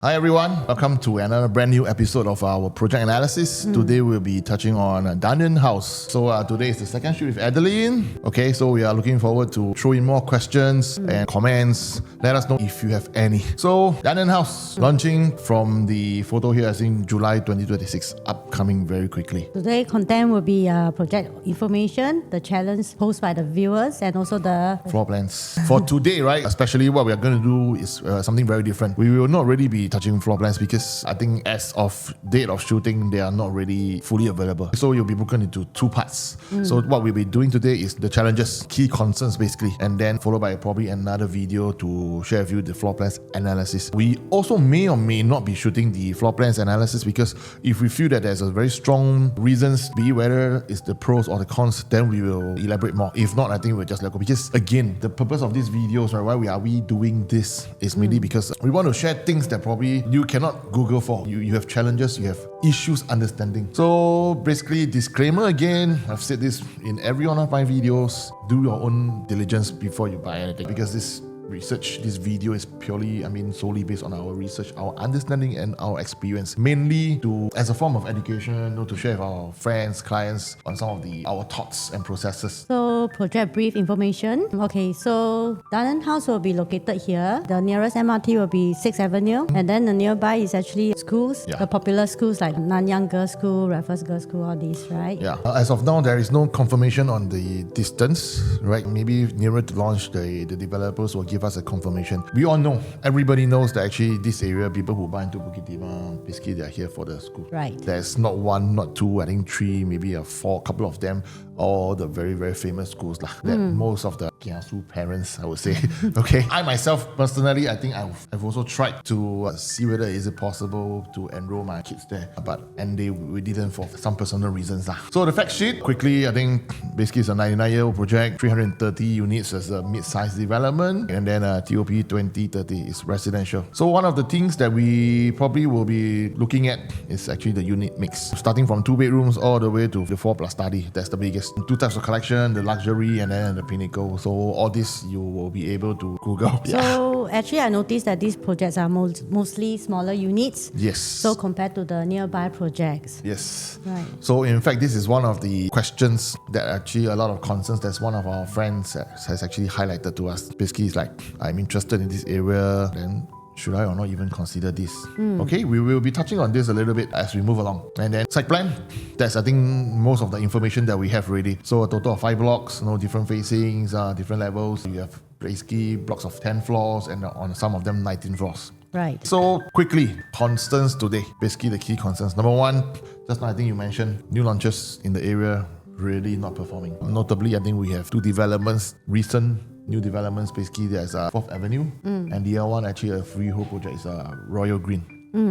Hi everyone, welcome to another brand new episode of our project analysis. Today we'll be touching on Dunearn House. So today is the second shoot with Adeline. Okay, so we are looking forward to throw in more questions and comments. Let us know if you have any. So Dunearn House, launching from the photo here, I think July 2026, upcoming very quickly. Today content will be project information, the challenge posed by the viewers, and also the floor plans. For today, right, especially what we are going to do is something very different. We will not really be touching floor plans because I think as of date of shooting, they are not really fully available. So you'll be broken into two parts. So what we'll be doing today is the challenges, key concerns basically, and then followed by probably another video to share with you the floor plans analysis. We also may or may not be shooting the floor plans analysis because if we feel that there's a very strong reasons, be it whether it's the pros or the cons, then we will elaborate more. If not, I think we'll just let go. Because again, the purpose of these videos, right, why are we doing this is mainly because we want to share things that probably you cannot Google for. You have challenges, you have issues understanding. So basically, disclaimer again, I've said this in every one of my videos, do your own diligence before you buy anything, because this video is purely, solely based on our research, our understanding and our experience, mainly as a form of education, to share with our friends, clients on some of our thoughts and processes. So project brief information. Okay, so Dunearn House will be located here. The nearest MRT will be 6th Avenue, and then the nearby is actually schools, the popular schools like Nanyang Girls' School, Raffles Girls' School, all these, right? Yeah. As of now, there is no confirmation on the distance, right? Maybe nearer to launch, the developers will give us a confirmation. We all know, everybody knows that actually this area, people who buy into Bukit Timah, basically they are here for the school. Right. There's not one, not two, I think three, maybe a couple of them, all the very, very famous schools that most of the kiasu parents, I would say. Okay. I myself, personally, I think I've also tried to see whether is it possible to enroll my kids there, but we didn't for some personal reasons. So the fact sheet, quickly, I think basically it's a 99-year-old project, 330 units as a mid-sized development, and then TOP 2030 is residential. So one of the things that we probably will be looking at is actually the unit mix, starting from 2 bedrooms all the way to the 4+ study. That's the biggest. 2 types of collection, the luxury and then the pinnacle. So all this you will be able to Google. So actually I noticed that these projects are mostly smaller units. Yes. So compared to the nearby projects. Yes. Right. So in fact, this is one of the questions that actually a lot of concerns that one of our friends has actually highlighted to us. Basically, it's like, I'm interested in this area, then should I or not even consider this? Okay, we will be touching on this a little bit as we move along. And then site plan, that's I think most of the information that we have already. So a total of 5 blocks, different facings, different levels. You have basically blocks of 10 floors and on some of them 19 floors. Right. So quickly, concerns today. Basically the key concerns. Number one, just now I think you mentioned new launches in the area really not performing. Notably, I think we have 2 developments, recent new developments. Basically there's 4th Avenue and the other one actually a freehold project is Royal Green,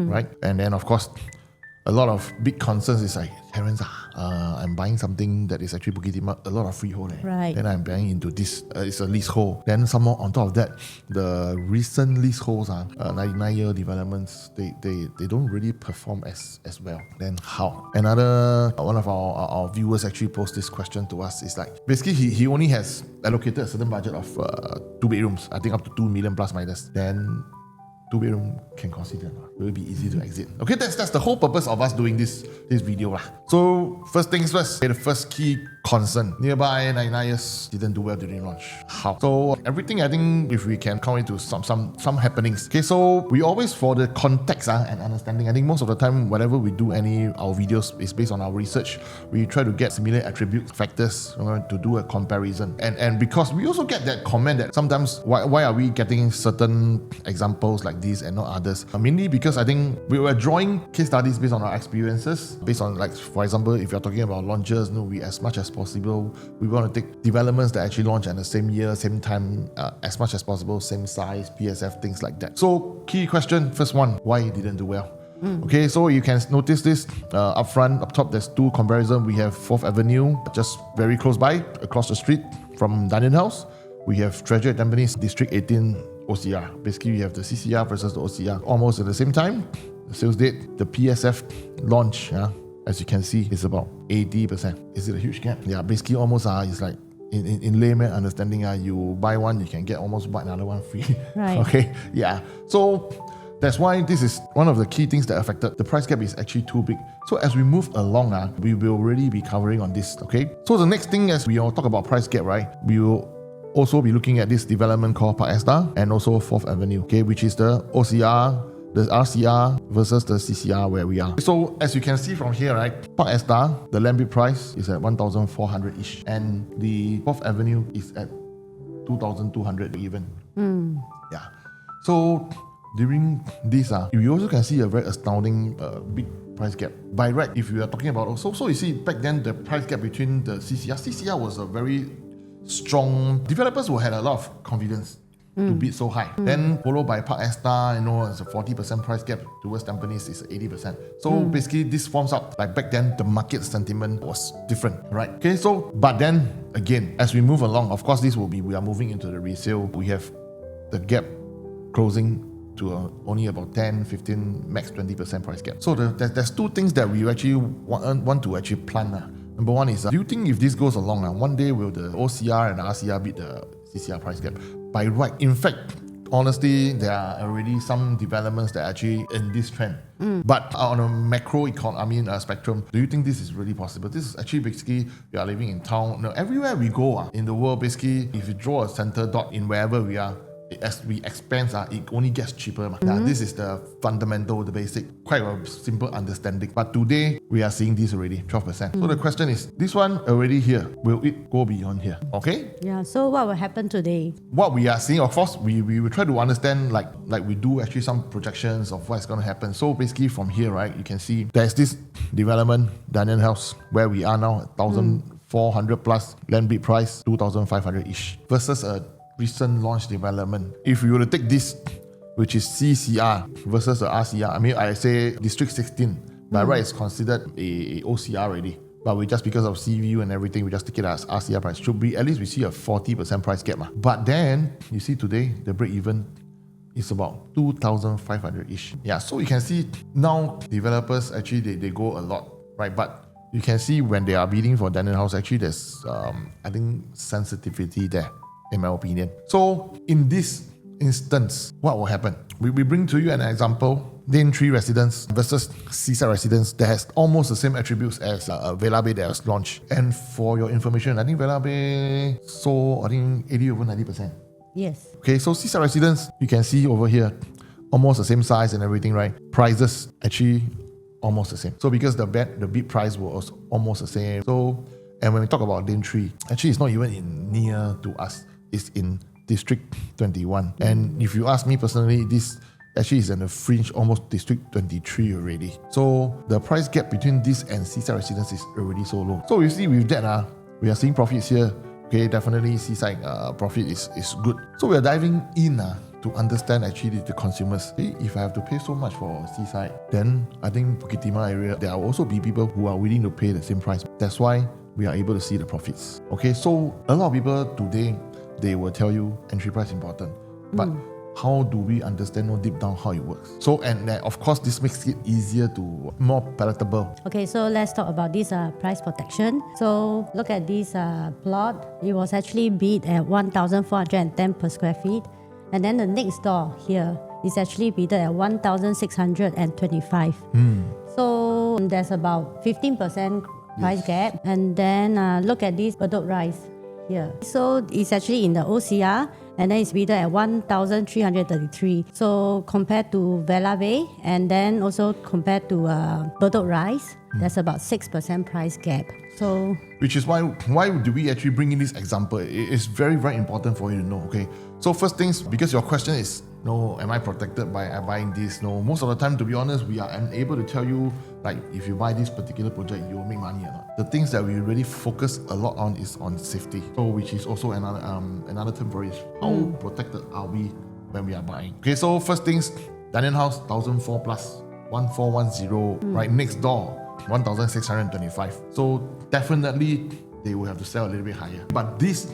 right? And then of course a lot of big concerns is like, Terence, I'm buying something that is actually Bukit Timah, a lot of freehold. Right. Then I'm buying into this, it's a leasehold. Then some more on top of that, the recent leaseholds, 99-year developments, they don't really perform as well. Then how? Another one of our viewers actually posed this question to us. Is like, basically he only has allocated a certain budget of 2 bedrooms, I think up to 2 million plus minus. Then 2 bedroom can consider, it will be easy to exit. Okay, that's the whole purpose of us doing this video. So first things first, the first key concern, nearby 99 years didn't do well during launch. How? So everything, I think if we can come into some happenings. Okay, so we always, for the context and understanding, I think most of the time whenever we do our videos is based on our research. We try to get similar attribute factors to do a comparison. And because we also get that comment that sometimes why are we getting certain examples like these and not others? Mainly because I think we were drawing case studies based on our experiences, based on, like, for example, if you're talking about launches, we as much as possible, we want to take developments that actually launch at the same year, same time, as much as possible, same size, PSF, things like that. So key question, first one, why it didn't do well? Okay, so you can notice this up front, up top, there's 2 comparisons. We have 4th Avenue, just very close by, across the street from Dunearn House. We have Treasure Tampines District 18 OCR. Basically, you have the CCR versus the OCR almost at the same time. The sales date, the PSF launch, as you can see, is about 80%. Is it a huge gap? Yeah, basically almost it's like in layman understanding, you buy one, you can get almost another one free. Right. Okay, yeah. So That's why this is one of the key things that affected. The price gap is actually too big. So as we move along, we will really be covering on this, okay? So the next thing, as we all talk about price gap, right? We will also be looking at this development called Park Esta and also 4th Avenue, okay, which is the OCR, the RCR versus the CCR where we are. So as you can see from here, right, Park Esta, the land bid price is at 1,400-ish, and the 4th Avenue is at 2,200 even. Yeah. So during this, you also can see a very astounding big price gap. By right, if you are talking about also, so you see back then the price gap between the CCR was a very strong. Developers will had a lot of confidence to bid so high. Then followed by Park Esta, it's a 40% price gap towards Tampines is 80%. So basically this forms up, like back then the market sentiment was different, right? Okay, so but then again, as we move along, of course we are moving into the resale. We have the gap closing to only about 10, 15, max 20% price gap. So there's two things that we actually want to actually plan. Number one is, do you think if this goes along, one day will the OCR and RCR beat the CCR price gap? By right, in fact, honestly, there are already some developments that are actually in this trend. But on a macro spectrum, do you think this is really possible? This is actually basically, we are living in town. Everywhere we go in the world, basically, if you draw a center dot in wherever we are, as we expand, it only gets cheaper. This is the fundamental, the basic, quite a simple understanding. But today, we are seeing this already, 12%. So the question is, this one already here, will it go beyond here? Okay? Yeah, so what will happen today? What we are seeing, of course, we will try to understand, like we do actually some projections of what's going to happen. So basically from here, right, you can see there's this development, Dunearn House, where we are now, 1,400 plus land bid price, 2,500-ish, versus a recent launch development. If we were to take this, which is CCR versus the RCR, I say District 16, by right it's considered a OCR already. But we just, because of CVU and everything, we just take it as RCR price. Should be, at least we see a 40% price gap. But then, you see today, the break even is about 2,500-ish. Yeah, so you can see now developers actually, they go a lot, right? But you can see when they are bidding for Dunearn House, actually there's, I think, sensitivity there, in my opinion. So in this instance, what will happen? We bring to you an example, Lane 3 residence versus Seaside residence that has almost the same attributes as Vela Bay that was launched. And for your information, I think Vela Bay sold, 80 over 90%. Yes. Okay, so Seaside residence, you can see over here, almost the same size and everything, right? Prices actually almost the same. So because the bid price was almost the same. So, and when we talk about Lane 3, actually it's not even near to us. It's in District 21. And if you ask me personally, this actually is in the fringe, almost District 23 already. So the price gap between this and Seaside residence is already so low. So you see with that, we are seeing profits here. Okay, definitely Seaside profit is good. So we are diving in to understand actually the consumers. Hey, if I have to pay so much for Seaside, then I think Bukit Timah area, there will also be people who are willing to pay the same price. That's why we are able to see the profits. Okay, so a lot of people today, they will tell you entry price important, but how do we understand deep down how it works? So, and of course, this makes it easier to more palatable. Okay, so let's talk about this price protection. So look at this plot. It was actually bid at 1,410 per square feet, and then the next door here is actually bid at 1,625. So there's about 15% price gap, and then look at this Bedok Rise here. So it's actually in the OCR, and then it's bid at 1,333. So compared to Vela Bay, and then also compared to Bedok Rise, there's about 6% price gap. So, which is why do we actually bring in this example? It's very, very important for you to know. Okay, so first things, because your question is, no, am I protected by buying this? No, most of the time, to be honest, we are unable to tell you, like, if you buy this particular project, you will make money or not. The things that we really focus a lot on is on safety. So, which is also another term for it. How protected are we when we are buying? Okay, so first things, Dunearn House, 1,004 plus, 1,410, right next door, 1,625. So definitely they will have to sell a little bit higher. But this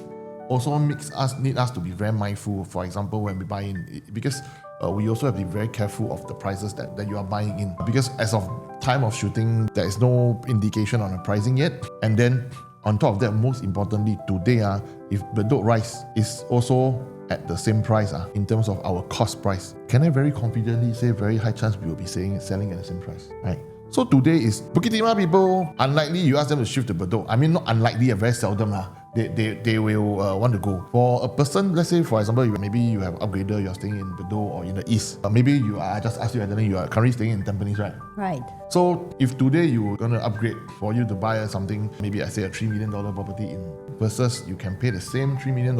also need us to be very mindful, for example, when we buy in, because we also have to be very careful of the prices that you are buying in. Because as of time of shooting, there is no indication on the pricing yet. And then on top of that, most importantly, today, if Bedok Rise is also at the same price in terms of our cost price, can I very confidently say very high chance we will be selling at the same price, right? So today is Bukit Timah people, unlikely you ask them to shift to Bedok. I mean, not unlikely, very seldom they will want to go. For a person, let's say for example, maybe you have upgrader, you're staying in Bedok or in the east. Maybe I just asked you, I don't know, you are currently staying in Tampines, right? Right. So if today you're going to upgrade for you to buy something, maybe I say a $3 million property versus you can pay the same $3 million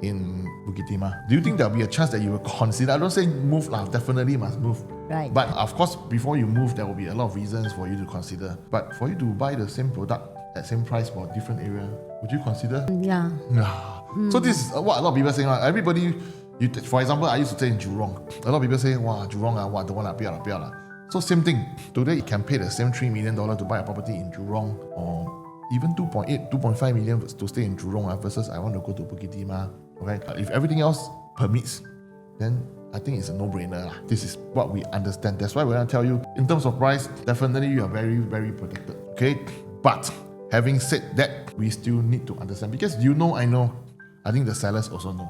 in Bukit Timah. Do you think there'll be a chance that you will consider? I don't say move definitely must move. Right. But of course, before you move, there will be a lot of reasons for you to consider. But for you to buy the same product at same price for a different area, would you consider? Yeah. So this is what a lot of people are saying. Everybody, for example, I used to stay in Jurong. A lot of people say, wow, Jurong, don't want to. So same thing. Today you can pay the same $3 million to buy a property in Jurong, or even 2.5 million to stay in Jurong versus I want to go to Bukit Timah. Okay, if everything else permits, then I think it's a no-brainer. This is what we understand. That's why we're going to tell you, in terms of price, definitely you are very, very protected. Okay, but having said that, we still need to understand, because I know, I think the sellers also know.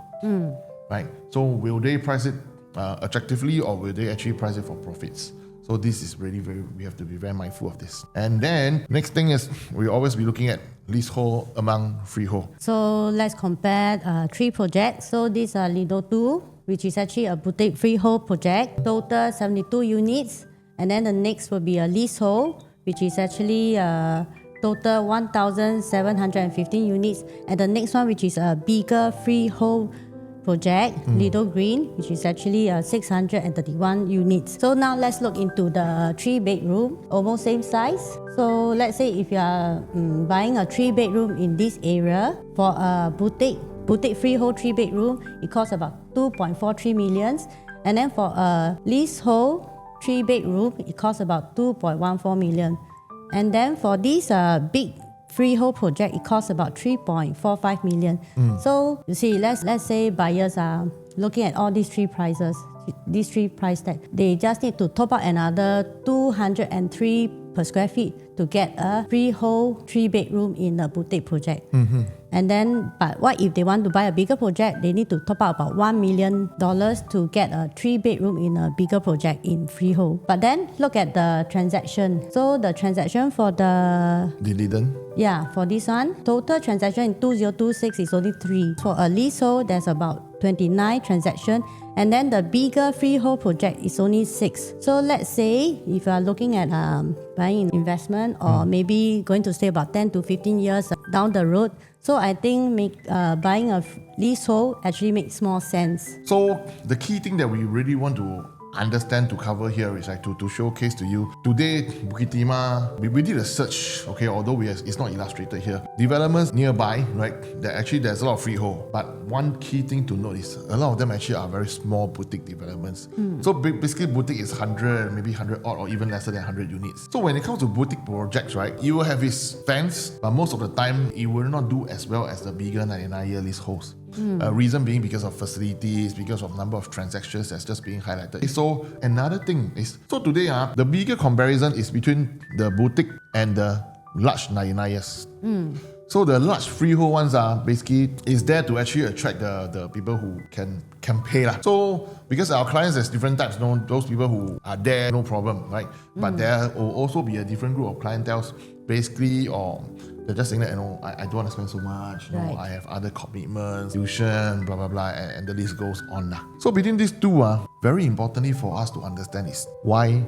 Right? So will they price it attractively, or will they actually price it for profits? So this is really we have to be very mindful of this. And then next thing is we always be looking at leasehold among freehold. So let's compare 3 projects. So this is Lido 2, which is actually a boutique freehold project, total 72 units. And then the next will be a leasehold, which is actually total 1,715 units. And the next one, which is a bigger freehold project, Lido Green, which is actually 631 units. So now let's look into the 3-bedroom, almost same size. So let's say if you are buying a 3-bedroom in this area for a boutique freehold 3-bedroom, it costs about 2.43 million. And then for a leasehold 3-bedroom, it costs about 2.14 million. And then for this big freehold project, it costs about 3.45 million. So you see, let's say buyers are looking at all these 3 prices, these 3 price tags. They just need to top up another 203 per square feet to get a freehold 3-bedroom in a boutique project. And then, but what if they want to buy a bigger project? They need to top up about $1 million to get a 3-bedroom in a bigger project in freehold. But then look at the transaction. So the transaction for the dividend. Yeah, for this one, total transaction in 2026 is only 3. For a leasehold, there's about 29 transactions. And then the bigger freehold project is only 6. So let's say if you are looking at buying investment, or maybe going to stay about 10 to 15 years down the road, so I think buying a leasehold actually makes more sense. So the key thing that we really want to understand to cover here is like to showcase to you today Bukit Timah, we did a search, okay, although it's not illustrated here, developments nearby, right, there's a lot of freehold, but one key thing to note is a lot of them actually are very small boutique developments. So basically boutique is 100, maybe 100 odd, or even lesser than 100 units. So when it comes to boutique projects, right, you will have its fans, but most of the time it will not do as well as the bigger 99-year leaseholds. Reason being because of facilities, because of number of transactions that's just being highlighted. So another thing is, so today the bigger comparison is between the boutique and the large 99 years. So the large freehold ones are basically is there to actually attract the people who can pay. So because our clients, there's different types, those people who are there, no problem, right? But there will also be a different group of clienteles, basically, or they're just saying that, I don't want to spend so much, right. I have other commitments, tuition, blah, blah, blah, and the list goes on. So between these two, very importantly for us to understand is why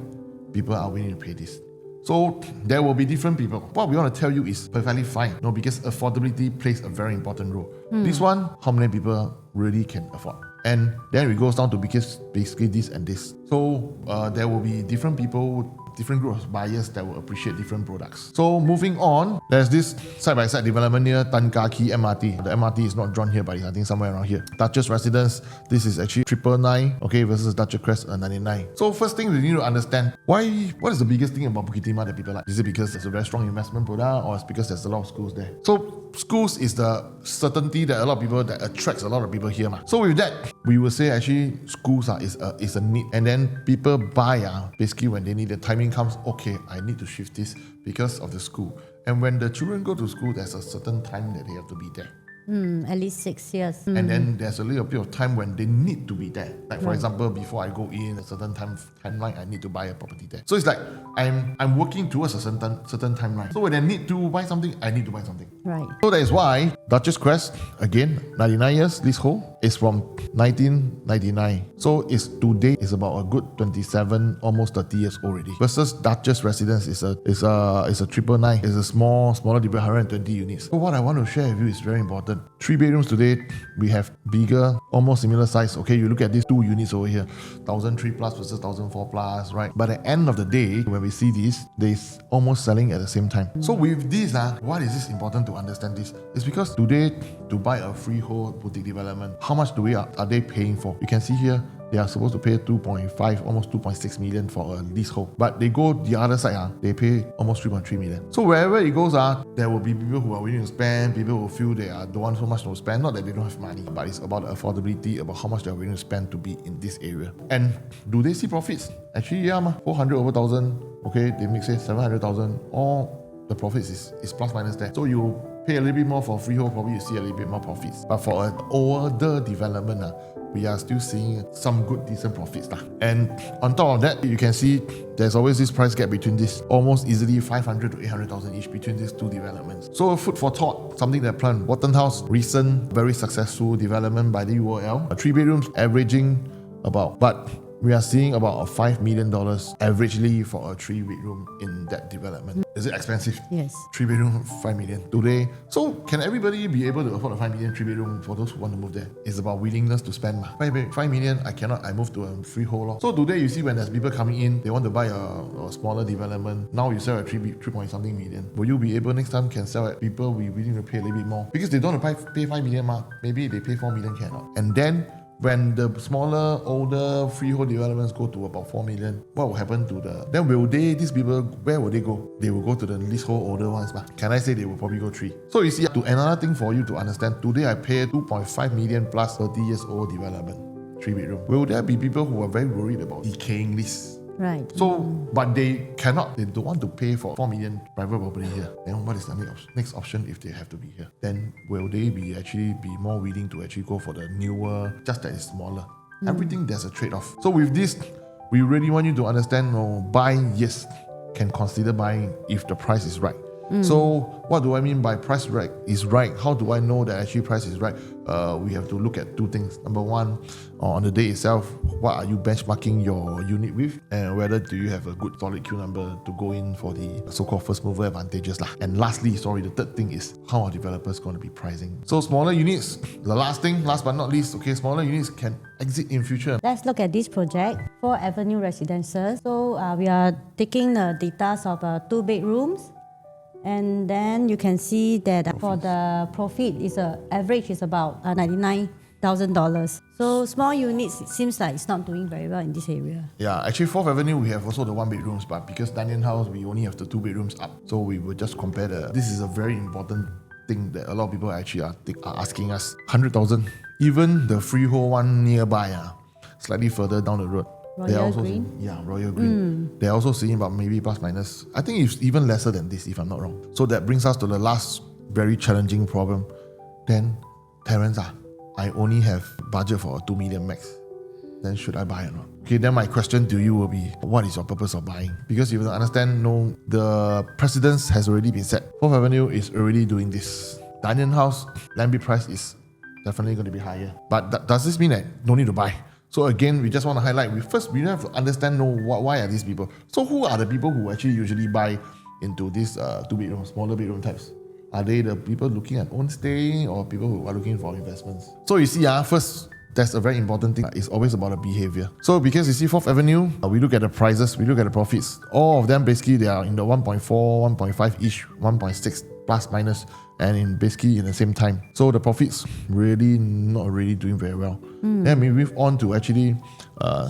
people are willing to pay this. So there will be different people. What we want to tell you is perfectly fine, because affordability plays a very important role. This one, how many people really can afford? And then it goes down to basically this and this. So there will be different people, different groups of buyers that will appreciate different products. So moving on, there's this side-by-side development near Tan Kah Kee MRT. The MRT is not drawn here, but it's I think somewhere around here. Duchess Residence, this is actually 999, okay, versus Duchess Crest 99. So first thing we need to understand, what is the biggest thing about Bukit Timah that people like? Is it because there's a very strong investment product, or it's because there's a lot of schools there? So schools is the certainty that a lot of people, that attracts a lot of people here. So with that, we will say actually schools is a need, and then people buy basically when they need the timing comes, okay, I need to shift this because of the school. And when the children go to school, there's a certain time that they have to be there. At least 6 years. And then there's a little bit of time when they need to be there. Like for example, before I go in a certain timeline, I need to buy a property there. So it's like I'm working towards a certain timeline. So when I need to buy something, I need to buy something. Right. So that is why Duchess Crest, again, 99 years leasehold, is from 1999. So it's today is about a good 27, almost 30 years already. Versus Duchess Residence is a 999. It's a smaller development, 120 units. So what I want to share with you is very important. 3 bedrooms today, we have bigger, almost similar size. Okay, you look at these 2 units over here, 1,003 plus versus 1,004 plus, right? By the end of the day, when we see this, they're almost selling at the same time. So with this, why is this important to understand this? It's because today, to buy a freehold boutique development, how much are they paying for? You can see here, they are supposed to pay 2.5, almost 2.6 million for a leasehold. But they go the other side, they pay almost 3.3 million. So wherever it goes, there will be people who are willing to spend, people who feel they don't want so much to spend. Not that they don't have money, but it's about the affordability, about how much they're willing to spend to be in this area. And do they see profits? Actually, yeah, 400 over 1,000. Okay, they make say 700,000. All the profits is plus minus there. So you pay a little bit more for freehold, probably you see a little bit more profits. But for an older development, we are still seeing some good, decent profits. And on top of that, you can see there's always this price gap between this, almost easily 500 to 800,000 each between these 2 developments. So food for thought, something that planned. Dunearn House, recent, very successful development by the UOL. 3 bedrooms averaging about, but we are seeing about a $5 million averagely for a 3 bedroom in that development. Is it expensive? Yes. 3 bedroom, 5 million today. So can everybody be able to afford a 5 million 3 bedroom for those who want to move there? It's about willingness to spend. 5 million, I cannot, I move to a freehold. So today you see when there's people coming in, they want to buy a smaller development. Now you sell at 3 point something million. Will you be able next time can sell at people be willing to pay a little bit more? Because they don't want to pay 5 million, maybe they pay 4 million cannot. And then when the smaller, older freehold developments go to about 4 million, what will happen to then these people, where will they go? They will go to the leasehold older ones. Can I say they will probably go 3? So you see, another thing for you to understand, today I pay 2.5 million plus 30 years old development, 3 bedroom. Will there be people who are very worried about decaying lease? Right. So, but they don't want to pay for 4 million private property here. Then what is the next option if they have to be here? Then will they be more willing to actually go for the newer, just that it's smaller? Everything there's a trade-off. So with this, we really want you to understand, buying, yes, can consider buying if the price is right. So what do I mean by price is right? How do I know that actually price is right? We have to look at 2 things. Number 1, on the day itself, what are you benchmarking your unit with, and whether do you have a good solid Q number to go in for the so-called first mover advantages. And lastly, the 3rd thing is how are developers going to be pricing. So smaller units, the last but not least, okay, smaller units can exit in future. Let's look at this project, 4 Avenue Residences. So we are taking the data of 2 bedrooms. And then you can see that for the profit, average is about $99,000. So small units, it seems like it's not doing very well in this area. Yeah, actually 4th Avenue, we have also the 1 bedrooms, but because Dunearn House, we only have the 2 bedrooms up. So we will just compare this is a very important thing that a lot of people actually are asking us. 100,000. Even the freehold one nearby, slightly further down the road. Royal Green? Royal Green. They're also seeing about maybe plus minus. I think it's even lesser than this, if I'm not wrong. So that brings us to the last very challenging problem. Then, Terence, I only have budget for a 2 million max. Then should I buy or not? Okay, then my question to you will be, what is your purpose of buying? Because you will understand, the precedence has already been set. 4th Avenue is already doing this. Dunearn House, land bid price is definitely going to be higher. But does this mean that no need to buy? So again, we just want to highlight, we have to understand, why are these people? So who are the people who actually usually buy into these 2 bedroom, smaller bedroom types? Are they the people looking at own stay or people who are looking for investments? So you see, first, that's a very important thing. It's always about the behavior. So because you see 4th Avenue, we look at the prices, we look at the profits. All of them basically, they are in the 1.4, 1.5-ish, 1.6 plus minus, and basically in the same time. So the profits not really doing very well. Then we move on to actually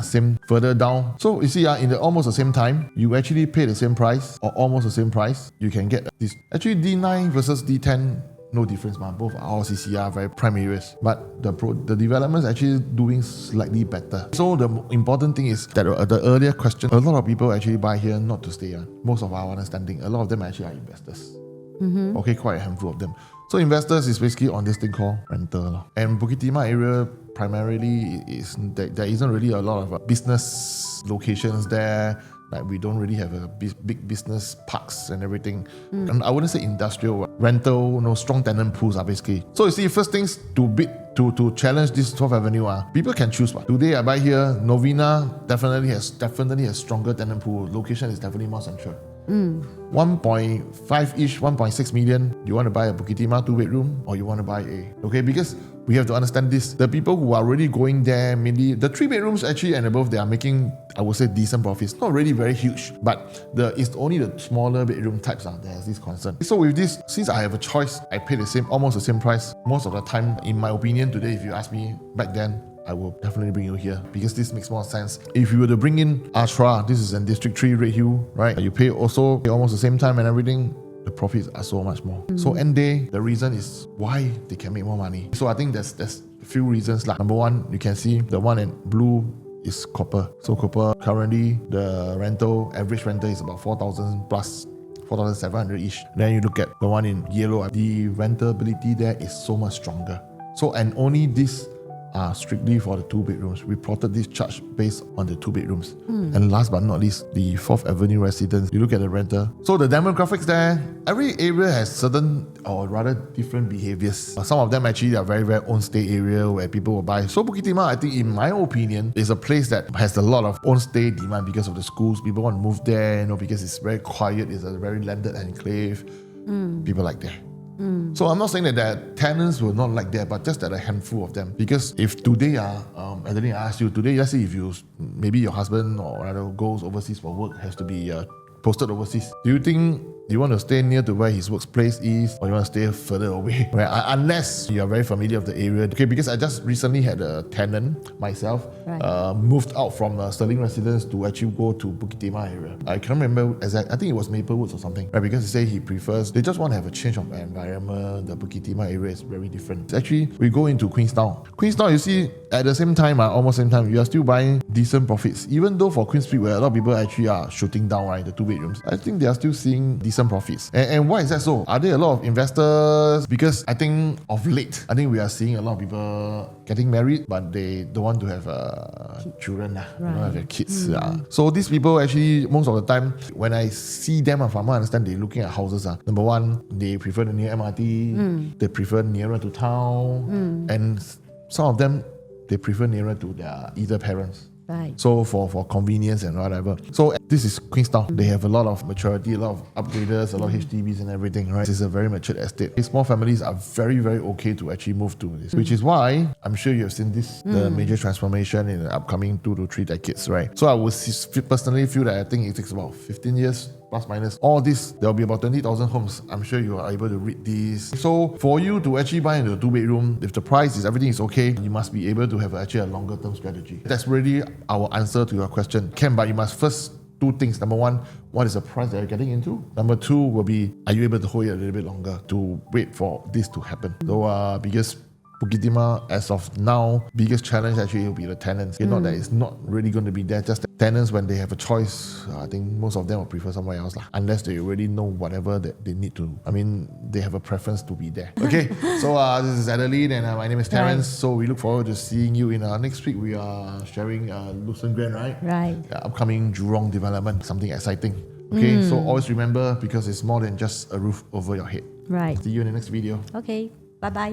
same further down. So you see, in the almost the same time, you actually pay the same price or almost the same price. You can get this. Actually, D9 versus D10, no difference. Both are RCC are very prime areas, but the development is actually doing slightly better. So the important thing is that the earlier question, a lot of people actually buy here not to stay. Most of our understanding, a lot of them actually are investors. Okay, quite a handful of them. So investors is basically on this thing called rental. And Bukit Timah area primarily is there isn't really a lot of business locations there. Like we don't really have a big business parks and everything. And I wouldn't say industrial, rental, strong tenant pools are basically. So you see, first things to challenge this 12th Avenue, people can choose. Today I buy here, Novena definitely has stronger tenant pool. Location is definitely more central. 1.5-ish, 1.6 million. You want to buy a Bukit Timah 2-bedroom or you want to buy okay, because we have to understand this. The people who are already going there, mainly the 3 bedrooms actually and above, they are making, I would say, decent profits. Not really very huge, but it's only the smaller bedroom types that has this concern. So with this, since I have a choice, I pay almost the same price most of the time. In my opinion, today, if you ask me back then, I will definitely bring you here because this makes more sense. If you were to bring in Ashra, this is in District 3 Redhill, right? You pay also almost the same time and everything. The profits are so much more. So end day, the reason is why they can make more money. So I think there's a few reasons. Like number one, you can see the one in blue is copper. So copper currently the average rental is about 4,000 plus. 4,700-ish. Then you look at the one in yellow, the rentability there is so much stronger. So and only this are strictly for the 2 bedrooms. We plotted this charge based on the 2 bedrooms. And last but not least, the 4th Avenue residents. You look at the renter. So the demographics there, every area has certain or rather different behaviors. Some of them actually are very, very own stay area where people will buy. So Bukit Timah, I think in my opinion, is a place that has a lot of own stay demand because of the schools. People want to move there, because it's very quiet, it's a very landed enclave. People like that. So I'm not saying that the tenants will not like that, but just that a handful of them. Because if today, Adeline, I ask you today, let's say if maybe your husband or rather goes overseas for work, has to be posted overseas. Do you think you want to stay near to where his workplace is or you want to stay further away? Right? Unless you are very familiar with the area. Okay, because I just recently had a tenant myself, moved out from Sterling residence to actually go to Bukit Timah area. I can't remember exactly, I think it was Maplewoods or something. Right? Because he said they just want to have a change of environment. The Bukit Timah area is very different. Actually, we go into Queenstown. Queenstown, you see, at the same time, almost same time, you are still buying decent profits. Even though for Queen Street, where a lot of people actually are shooting down, right, the 2 bedrooms, I think they are still seeing decent profits. And why is that so? Are there a lot of investors? Because I think of late, I think we are seeing a lot of people getting married, but they don't want to have children, they don't have kids. So these people actually, most of the time, when I see them, from what I understand, they're looking at houses. Number one, they prefer the near MRT, they prefer nearer to town, and some of them, they prefer nearer to their either parents. Right. So for convenience and whatever. So this is Queenstown. They have a lot of maturity, a lot of upgraders, a lot of HDBs and everything, right? This is a very mature estate. Small families are very, very okay to actually move to this, which is why I'm sure you have seen this, the major transformation in the upcoming 2 to 3 decades, right? So I would personally feel that I think it takes about 15 years plus minus. All this, there will be about 20,000 homes. I'm sure you are able to read this. So for you to actually buy into a 2-bedroom, if the price is everything is okay, you must be able to have actually a longer term strategy. That's really our answer to your question. But you must first do things. Number one, what is the price that you're getting into? Number two will be, are you able to hold it a little bit longer to wait for this to happen? So because Bukit Timah, as of now, biggest challenge actually will be the tenants. Not that it's not really going to be there, just that tenants, when they have a choice, I think most of them will prefer somewhere else, unless they already know whatever that they need to. I mean, they have a preference to be there. Okay, so this is Adeline and my name is Terence. Right. So we look forward to seeing you in next week. We are sharing Lucerne Grand, right? Right. Upcoming Jurong development, something exciting. Okay, so always remember, because it's more than just a roof over your head. Right. See you in the next video. Okay, bye-bye.